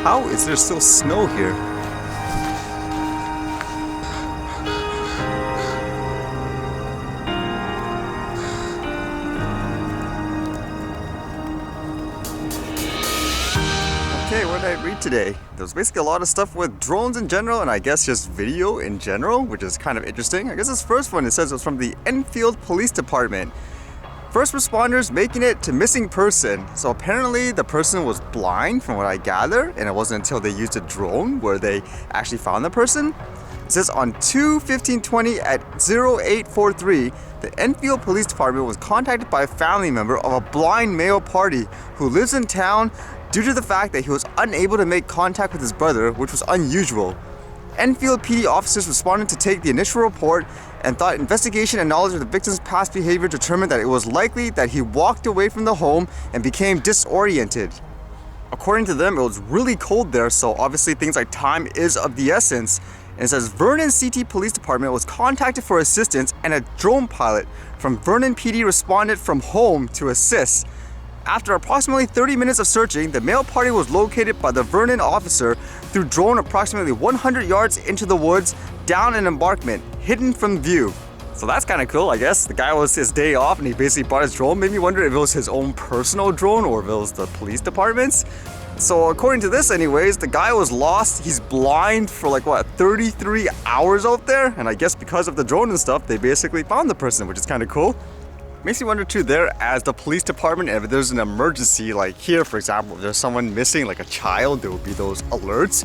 How is there still snow here? Okay, what did I read today? There's basically a lot of stuff with drones in general, and I guess just video in general, which is kind of interesting. I guess this first one, it says it was from the Enfield Police Department. First responders making it to missing person. So apparently the person was blind from what I gather, and it wasn't until they used a drone where they actually found the person. It says on 2/15/20 at 0843, the Enfield Police Department was contacted by a family member of a blind male party who lives in town due to the fact that he was unable to make contact with his brother, which was unusual. Enfield PD officers responded to take the initial report and thought investigation and knowledge of the victim's past behavior determined that it was likely that he walked away from the home and became disoriented. According to them, it was really cold there, so obviously things like time is of the essence. And it says Vernon CT Police Department was contacted for assistance, and a drone pilot from Vernon PD responded from home to assist. After approximately 30 minutes of searching, the male party was located by the Vernon officer through drone approximately 100 yards into the woods, down an embankment, hidden from view. So that's kind of cool, I guess. The guy was his day off and he basically brought his drone. Made me wonder if it was his own personal drone or if it was the police department's. So according to this anyways, the guy was lost. He's blind for 33 hours out there. And I guess because of the drone and stuff, they basically found the person, which is kind of cool. Makes me wonder too there, as the police department, if there's an emergency, like here for example, if there's someone missing like a child, there would be those alerts.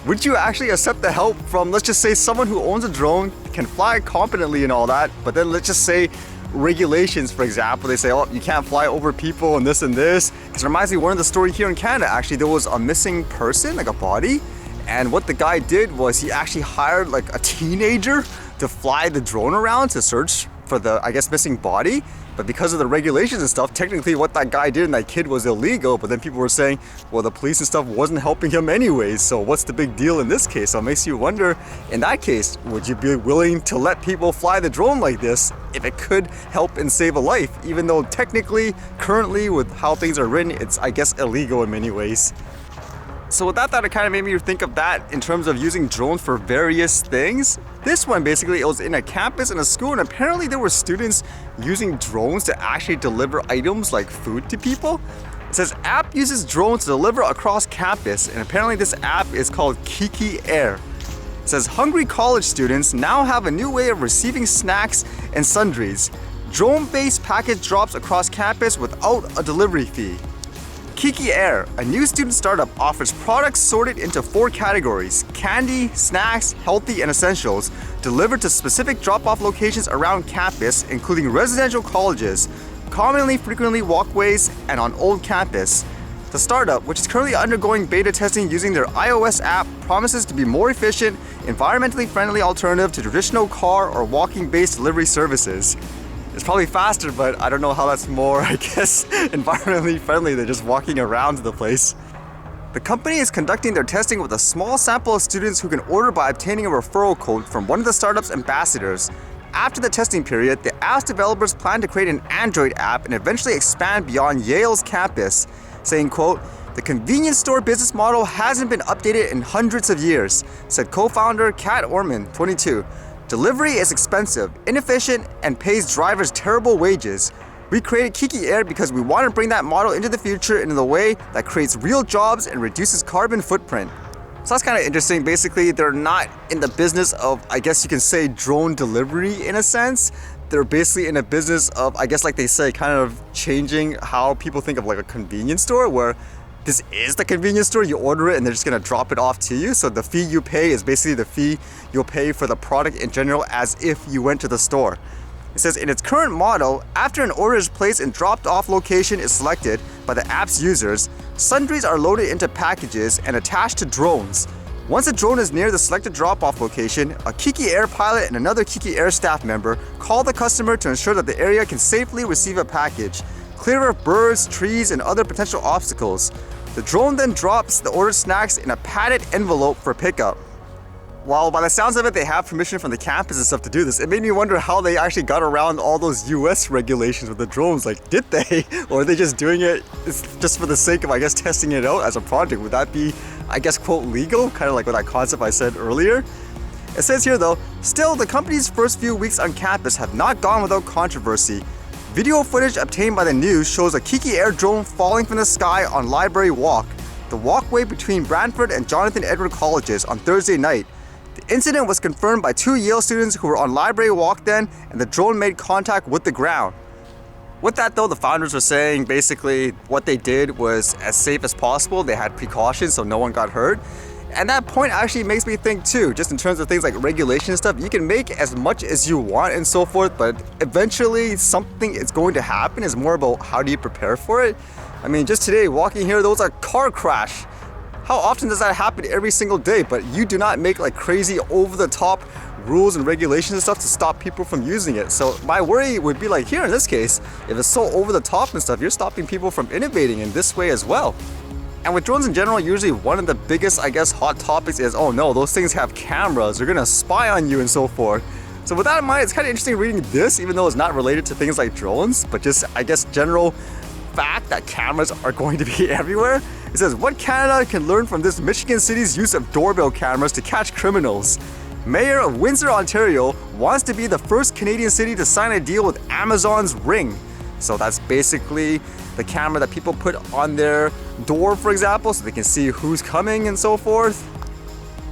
Would you actually accept the help from, let's just say, someone who owns a drone, can fly competently and all that, but then let's just say regulations, for example, they say, oh, you can't fly over people and this and this. Because it reminds me of one of the story here in Canada, actually, there was a missing person, like a body, and what the guy did was he actually hired like a teenager to fly the drone around to search for the, I guess, missing body. But because of the regulations and stuff, technically what that guy did and that kid was illegal. But then people were saying, well, the police and stuff wasn't helping him anyways, so what's the big deal in this case? So it makes you wonder, in that case, would you be willing to let people fly the drone like this if it could help and save a life? Even though technically, currently, with how things are written, it's, I guess, illegal in many ways. So with that, it kind of made me think of that in terms of using drones for various things. This one, basically, it was in a campus in a school, and apparently there were students using drones to actually deliver items like food to people. It says app uses drones to deliver across campus, and apparently this app is called Kiki Air. It says hungry college students now have a new way of receiving snacks and sundries. Drone-based package drops across campus without a delivery fee. Kiki Air, a new student startup, offers products sorted into 4 categories: candy, snacks, healthy, and essentials, delivered to specific drop-off locations around campus, including residential colleges, commonly frequently walkways, and on old campus. The startup, which is currently undergoing beta testing using their iOS app, promises to be more efficient, environmentally friendly alternative to traditional car or walking-based delivery services. It's probably faster, but I don't know how that's more, I guess, environmentally friendly than just walking around the place. The company is conducting their testing with a small sample of students who can order by obtaining a referral code from one of the startup's ambassadors. After the testing period, the app's developers plan to create an Android app and eventually expand beyond Yale's campus, saying, quote, "The convenience store business model hasn't been updated in hundreds of years," said co-founder Kat Orman, 22. "Delivery is expensive, inefficient, and pays drivers terrible wages. We created Kiki Air because we want to bring that model into the future in a way that creates real jobs and reduces carbon footprint." So that's kind of interesting. Basically, they're not in the business of, I guess you can say, drone delivery in a sense. They're basically in a business of, I guess like they say, kind of changing how people think of like a convenience store, where this is the convenience store, you order it and they're just gonna drop it off to you. So the fee you pay is basically the fee you'll pay for the product in general, as if you went to the store. It says in its current model, after an order is placed and dropped off location is selected by the app's users, sundries are loaded into packages and attached to drones. Once a drone is near the selected drop-off location, a Kiki Air pilot and another Kiki Air staff member call the customer to ensure that the area can safely receive a package, clear of birds, trees, and other potential obstacles. The drone then drops the ordered snacks in a padded envelope for pickup. while by the sounds of it, they have permission from the campus and stuff to do this, it made me wonder how they actually got around all those US regulations with the drones. Like, did they? Or are they just doing it just for the sake of, I guess, testing it out as a project? Would that be, I guess, quote, legal? Kind of like what that concept I said earlier. It says here though, still, the company's first few weeks on campus have not gone without controversy. Video footage obtained by the news shows a Kiki Air drone falling from the sky on Library Walk, the walkway between Brantford and Jonathan Edward colleges, on Thursday night. The incident was confirmed by 2 Yale students who were on Library Walk then, and the drone made contact with the ground. With that though, the founders were saying basically what they did was as safe as possible. They had precautions so no one got hurt. And that point actually makes me think too, just in terms of things like regulation and stuff, you can make as much as you want and so forth, but eventually something is going to happen. It's more about how do you prepare for it. I mean, just today, walking here, there was a car crash. How often does that happen every single day? But you do not make like crazy over-the-top rules and regulations and stuff to stop people from using it. So my worry would be like here in this case, if it's so over-the-top and stuff, you're stopping people from innovating in this way as well. And with drones in general, usually one of the biggest, I guess, hot topics is, oh no, those things have cameras, they're gonna spy on you and so forth. So with that in mind, it's kind of interesting reading this, even though it's not related to things like drones, but just, I guess, general fact that cameras are going to be everywhere. It says, what Canada can learn from this Michigan City's use of doorbell cameras to catch criminals. Mayor of Windsor, Ontario wants to be the first Canadian city to sign a deal with Amazon's Ring. So that's basically the camera that people put on their door, for example, so they can see who's coming and so forth.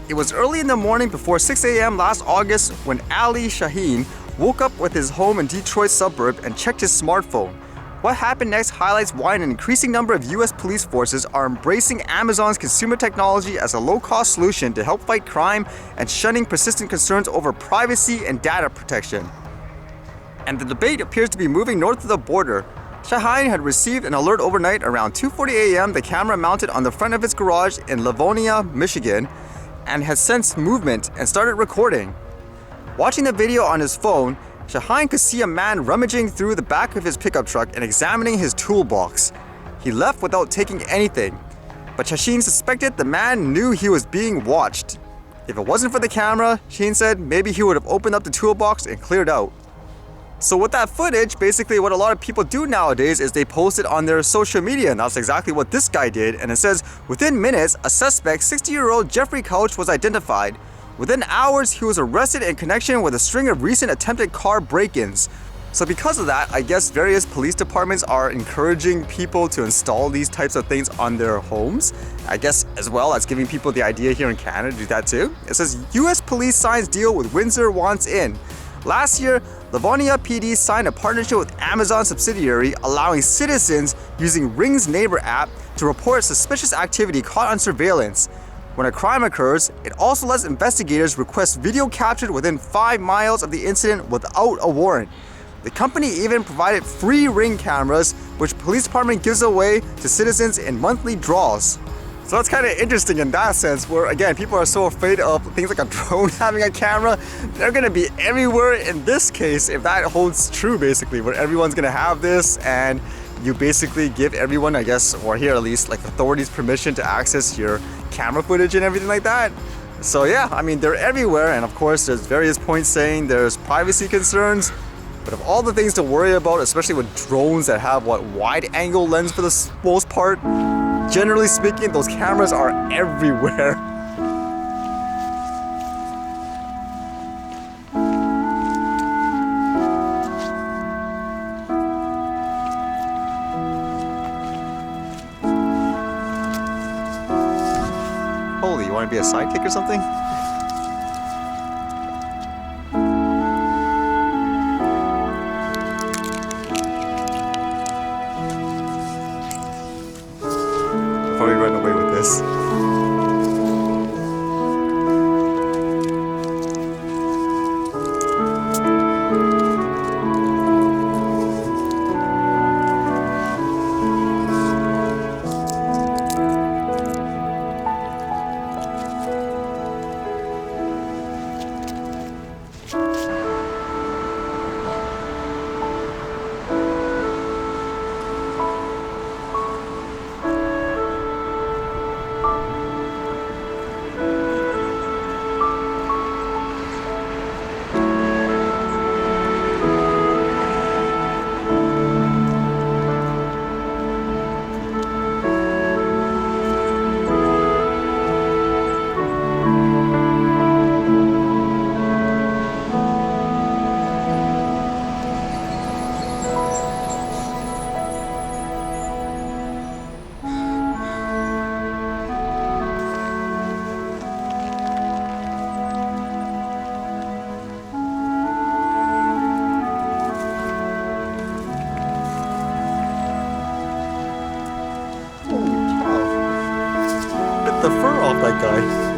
It was early in the morning before 6 a.m. last August when Ali Shaheen woke up with his home in Detroit suburb and checked his smartphone. What happened next highlights why an increasing number of US police forces are embracing Amazon's consumer technology as a low-cost solution to help fight crime and shunning persistent concerns over privacy and data protection. And the debate appears to be moving north of the border. Shaheen had received an alert overnight around 2:40 a.m. The camera mounted on the front of its garage in Livonia, Michigan, and has sensed movement and started recording. Watching the video on his phone, Shaheen could see a man rummaging through the back of his pickup truck and examining his toolbox. He left without taking anything, but Shaheen suspected the man knew he was being watched. If it wasn't for the camera, Shaheen said maybe he would have opened up the toolbox and cleared out. So with that footage, basically what a lot of people do nowadays is they post it on their social media, and that's exactly what this guy did. And it says, within minutes, a suspect, 60-year-old Jeffrey Couch, was identified. Within hours, he was arrested in connection with a string of recent attempted car break-ins. So because of that, I guess various police departments are encouraging people to install these types of things on their homes. I guess as well as giving people the idea here in Canada to do that too. It says, US police signs deal with Windsor wants in. Last year, Livonia PD signed a partnership with Amazon subsidiary allowing citizens using Ring's Neighbor app to report suspicious activity caught on surveillance. When a crime occurs, it also lets investigators request video captured within 5 miles of the incident without a warrant. The company even provided free Ring cameras, which police department gives away to citizens in monthly draws. So that's kind of interesting in that sense, where again, people are so afraid of things like a drone having a camera. They're gonna be everywhere in this case, if that holds true basically, where everyone's gonna have this and you basically give everyone, I guess, or here at least, like authorities permission to access your camera footage and everything like that. So yeah, I mean, they're everywhere, and of course there's various points saying there's privacy concerns, but of all the things to worry about, especially with drones that have what, wide angle lens for the most part, generally speaking, those cameras are everywhere. Holy, you want to be a sidekick or something? I'll probably run away with this. the fur off that guy.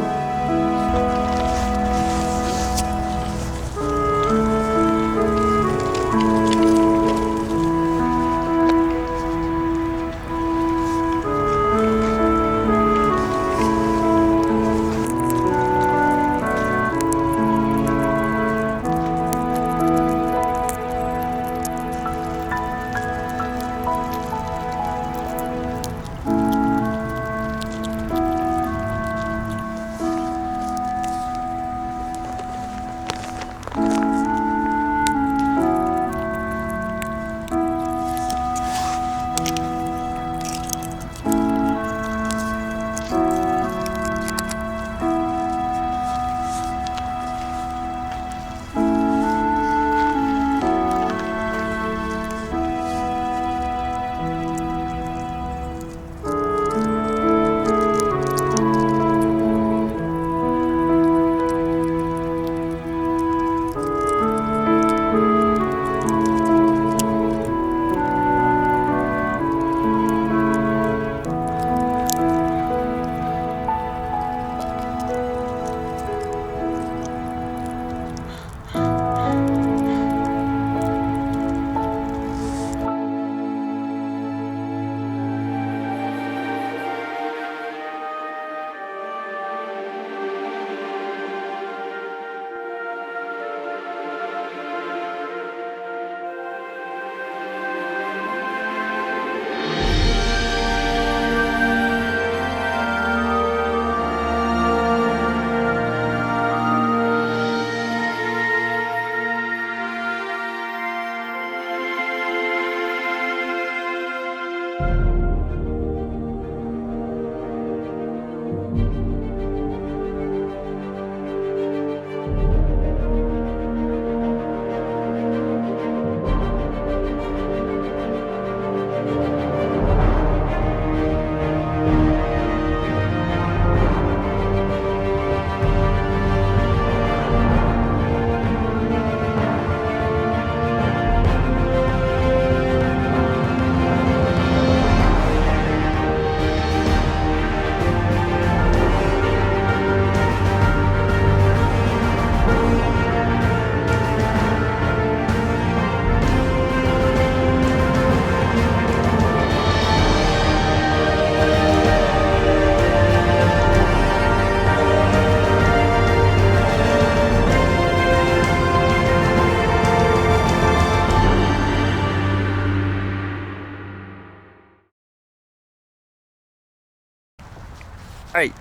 Alright,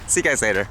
see you guys later.